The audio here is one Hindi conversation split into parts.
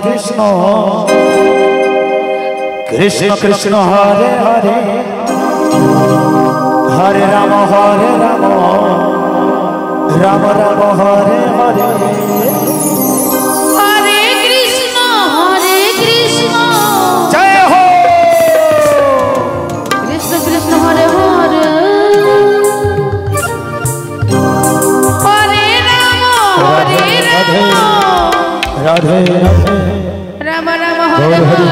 कृष्ण कृष्ण कृष्ण हरे हरे हरे राम राम राम हरे हरे हरे कृष्ण जय हो कृष्ण कृष्ण हरे हरे हरे राम राधे राधे राम राम हरे हरे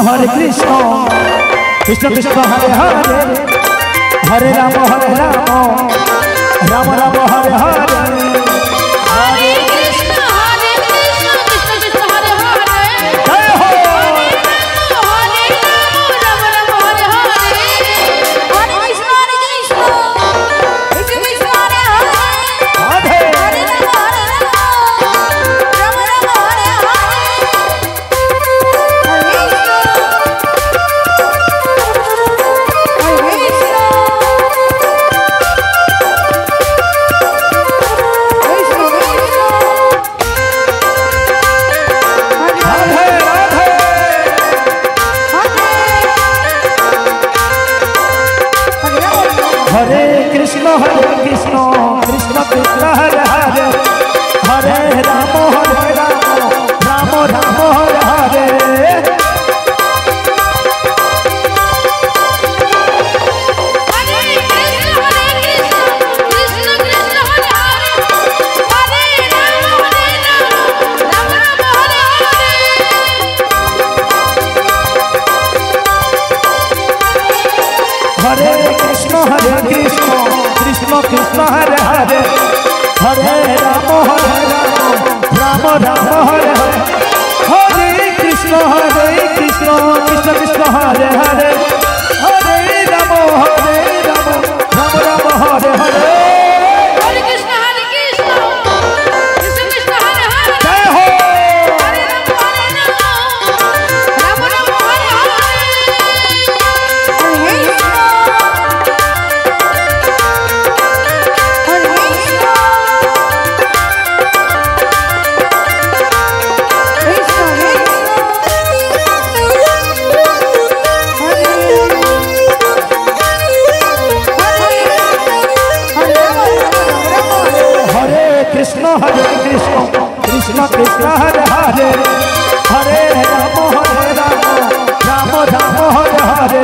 हरे कृष्ण कृष्ण कृष्ण हरे हरे हरे राम राम राम हरे हरे हरे कृष्ण कृष्ण कृष्ण हरे हरे जय हो हरे राम राम हरे हरे हरे कृष्ण कृष्ण कृष्ण हरे हरे राधे हरे राम राम हरे हरे हरे कृष्ण कृष्ण कृष्ण हरे हरे हरे राम राम राम हरे हरे हरे कृष्ण कृष्ण कृष्ण हरे हरे हरे राम राम राम हरे हरे हरे कृष्ण कृष्ण कृष्ण हरे हरे हरे राम राम राम हरे हरे हरे कृष्ण कृष्ण कृष्ण हरे हरे जय हो हरे राम राम हरे हरे कृष्ण कृष्ण कृष्ण हरे हरे हरे राम राम राम हरे हरे